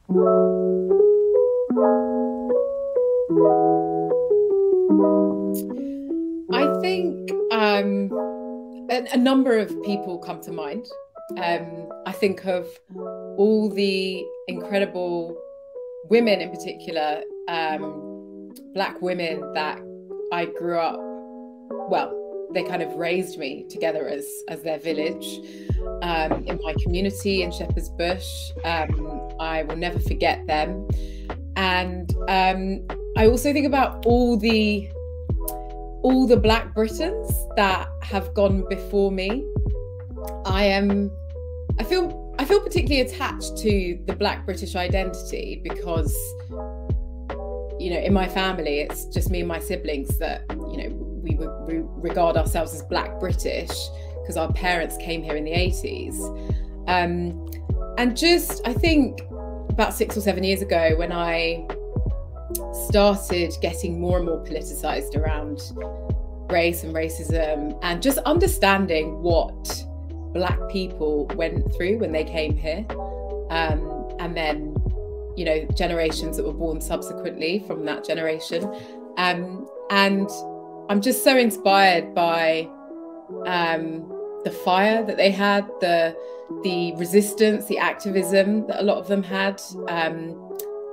I think a number of people come to mind. I think of all the incredible women, in particular, Black women that I grew up, well, they kind of raised me together as their village, in my community in Shepherd's Bush. I will never forget them. And I also think about all the Black Britons that have gone before me. I feel particularly attached to the Black British identity because, you know, in my family, it's just me and my siblings that, you know, we regard ourselves as Black British because our parents came here in the 80s. And just, I think about 6 or 7 years ago, when I started getting more and more politicized around race and racism and just understanding what Black people went through when they came here, and then, you know, generations that were born subsequently from that generation, and I'm just so inspired by the fire that they had, the resistance, the activism that a lot of them had,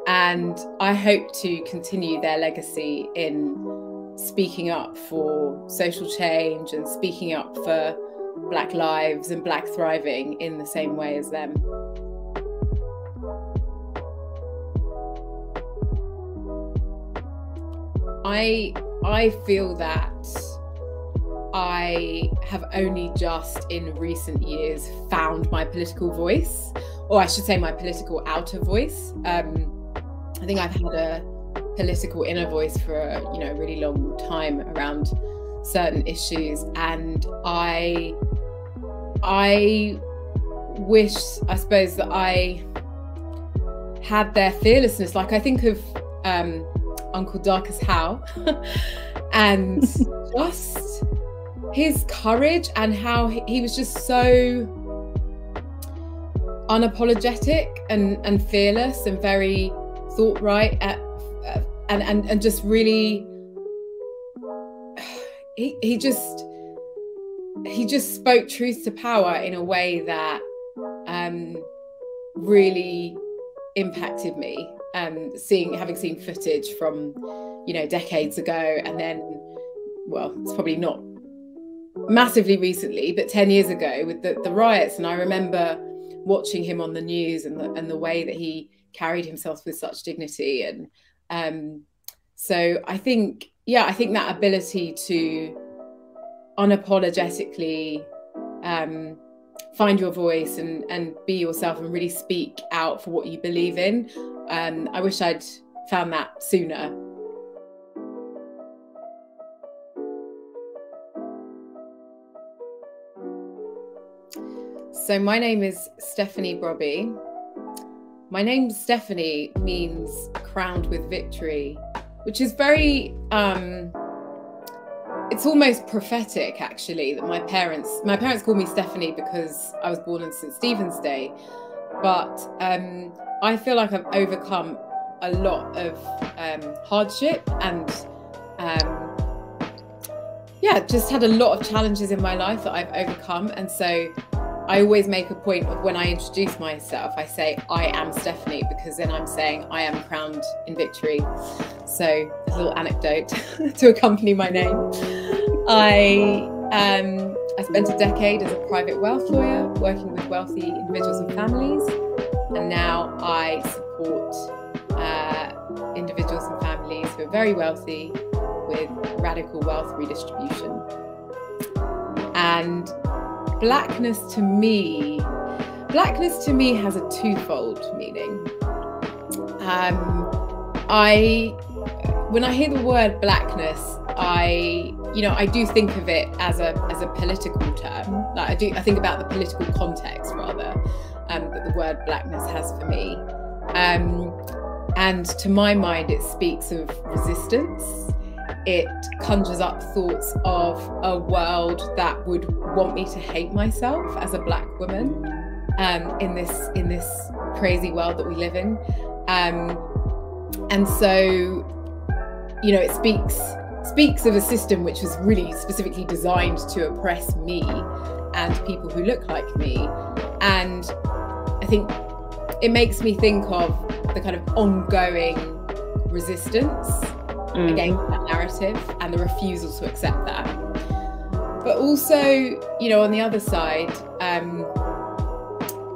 and I hope to continue their legacy in speaking up for social change and speaking up for Black lives and Black thriving in the same way as them. I feel that I have only just in recent years found my political voice, or I should say my political outer voice. I think I've had a political inner voice for a really long time around certain issues, and I wish, I suppose, that I had their fearlessness. Like, I think of Uncle Darkus Howe and just his courage and how he was just so unapologetic and fearless and very thought-right and just really he just spoke truth to power in a way that really impacted me. Having seen footage from decades ago, and then, well, it's probably not massively recently, but 10 years ago with the riots, and I remember watching him on the news and the way that he carried himself with such dignity, and so I think that ability to unapologetically find your voice and be yourself and really speak out for what you believe in. I wish I'd found that sooner. So my name is Stephanie Brobbey. My name Stephanie means crowned with victory, which is very, it's almost prophetic, actually, that my parents called me Stephanie because I was born on St. Stephen's Day. But I feel like I've overcome a lot of hardship and just had a lot of challenges in my life that I've overcome. And so I always make a point of, when I introduce myself, I say I am Stephanie, because then I'm saying I am crowned in victory. So a little anecdote to accompany my name. I spent a decade as a private wealth lawyer working with wealthy individuals and families, and now I support individuals and families who are very wealthy with radical wealth redistribution. And blackness to me has a twofold meaning. When I hear the word blackness, I do think of it as a political term. Like I think about the political context rather, that the word blackness has for me. And to my mind, it speaks of resistance. It conjures up thoughts of a world that would want me to hate myself as a Black woman, in this crazy world that we live in. And so, you know, it speaks of a system which was really specifically designed to oppress me and people who look like me. And I think it makes me think of the kind of ongoing resistance against that narrative and the refusal to accept that. But also, you know, on the other side,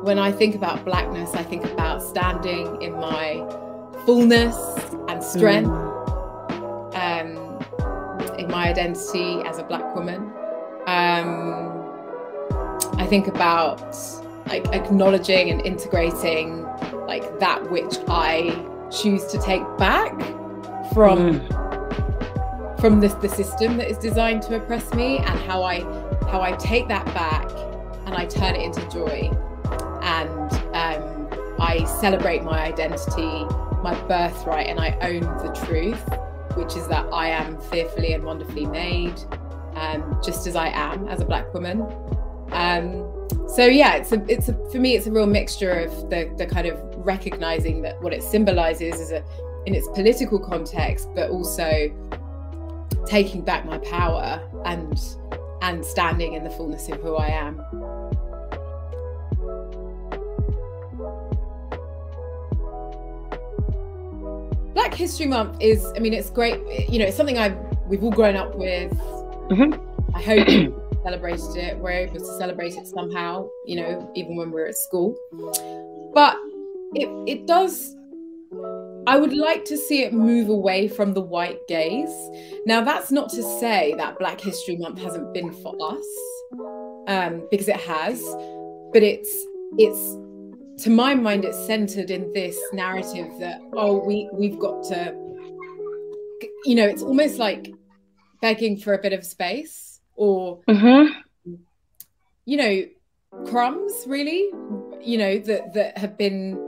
when I think about Blackness, I think about standing in my fullness and strength, in my identity as a Black woman. I think about like acknowledging and integrating like that which I choose to take back from the system that is designed to oppress me, and how I take that back and I turn it into joy, and I celebrate my identity, my birthright, and I own the truth, which is that I am fearfully and wonderfully made, just as I am as a Black woman. So yeah, for me it's a real mixture of the kind of recognizing that what it symbolizes is in its political context, but also taking back my power and standing in the fullness of who I am. Black History Month is, I mean, it's great. You know, it's something we've all grown up with. I hope we celebrated it. We're able to celebrate it somehow, you know, even when we're at school. But it does, I would like to see it move away from the white gaze. Now, that's not to say that Black History Month hasn't been for us, because it has, but it's to my mind, it's centered in this narrative that, oh, we've got to, you know, it's almost like begging for a bit of space, or, you know, crumbs, really, you know, that have been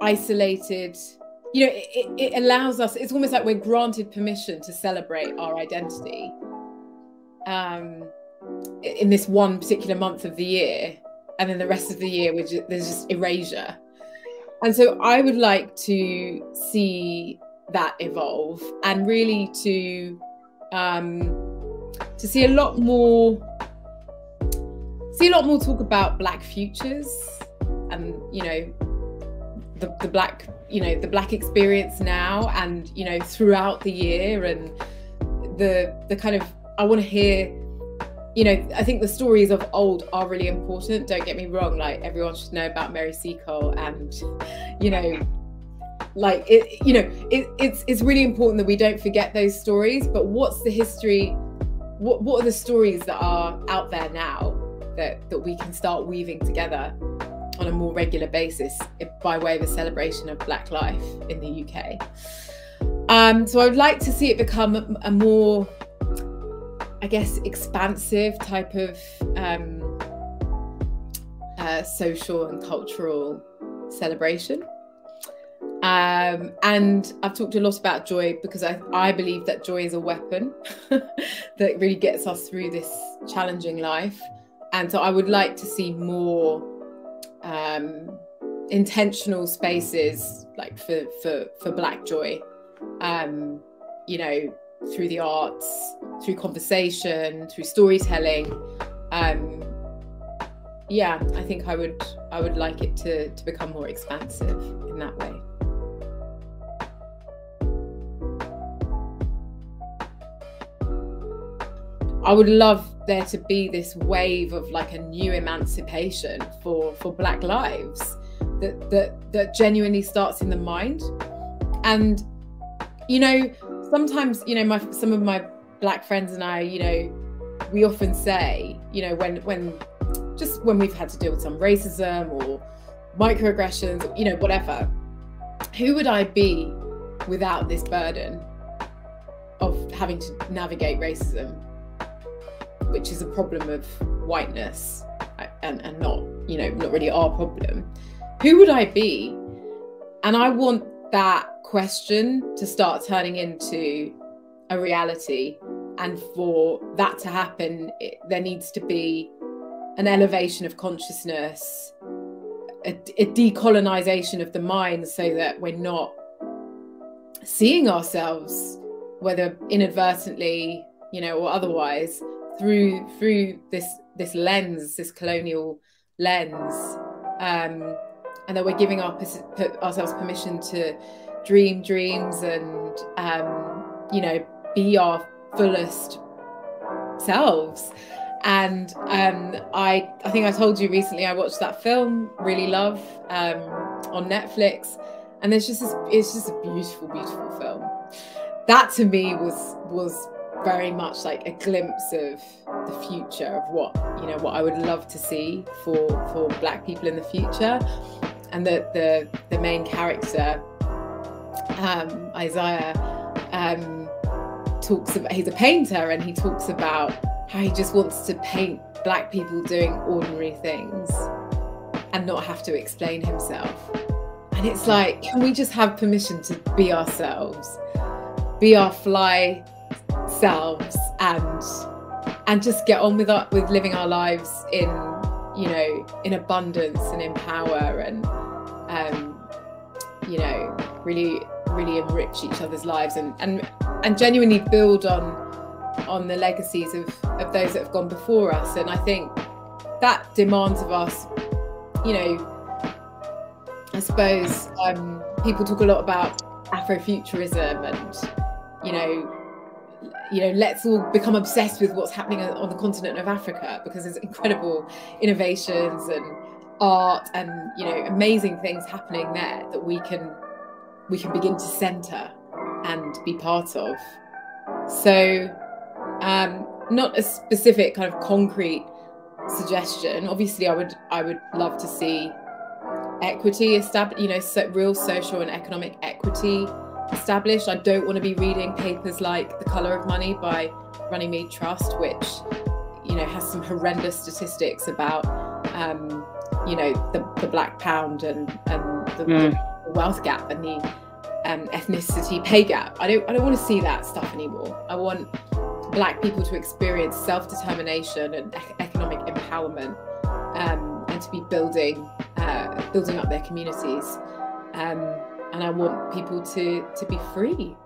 isolated. You know, it allows us, it's almost like we're granted permission to celebrate our identity in this one particular month of the year. And then the rest of the year, there's just erasure. And so I would like to see that evolve, and really to see a lot more talk about Black futures, and, you know, the Black, you know, the Black experience now, and, you know, throughout the year, and the kind of, I want to hear, you know, I think the stories of old are really important. Don't get me wrong, like everyone should know about Mary Seacole, and, you know, like it, you know, it's really important that we don't forget those stories. But what's the history? What are the stories that are out there now that we can start weaving together on a more regular basis by way of a celebration of Black life in the UK? So I would like to see it become a more, I guess, expansive type of social and cultural celebration. And I've talked a lot about joy because I believe that joy is a weapon that really gets us through this challenging life. And so I would like to see more intentional spaces, like for Black joy, you know, through the arts, through conversation, through storytelling. Yeah, I think I would like it to become more expansive in that way. I would love there to be this wave of like a new emancipation for Black lives that genuinely starts in the mind. And, you know, sometimes, you know, some of my Black friends and I, you know, we often say, you know, when we've had to deal with some racism or microaggressions, you know, whatever, who would I be without this burden of having to navigate racism, which is a problem of whiteness and not, you know, not really our problem? Who would I be? And I want that question to start turning into a reality. And for that to happen, there needs to be an elevation of consciousness a decolonization of the mind, so that we're not seeing ourselves, whether inadvertently, you know, or otherwise, through this lens, this colonial lens, and that we're giving ourselves permission to dream dreams and you know, be our fullest selves. And I think I told you recently, I watched that film, Really Love, on Netflix, and it's just a beautiful, beautiful film. That to me was very much like a glimpse of the future of what I would love to see for Black people in the future. And the main character, Isaiah, talks about, he's a painter, and he talks about how he just wants to paint Black people doing ordinary things and not have to explain himself. And it's like, can we just have permission to be ourselves, be our fly selves, and just get on with living our lives in, you know, in abundance and in power, and you know, really enrich each other's lives, and genuinely build on the legacies of those that have gone before us. And I think that demands of us, you know, I suppose people talk a lot about Afrofuturism, and you know, let's all become obsessed with what's happening on the continent of Africa, because there's incredible innovations and art and, you know, amazing things happening there that we can begin to center and be part of. So not a specific kind of concrete suggestion. Obviously I would love to see equity established, you know, real social and economic equity established. I don't want to be reading papers like The Colour of Money by Runnymede Trust, which, you know, has some horrendous statistics about you know, the Black pound and the wealth gap and the ethnicity pay gap. I don't want to see that stuff anymore. I want Black people to experience self-determination and economic empowerment, and to be building up their communities, and I want people to be free.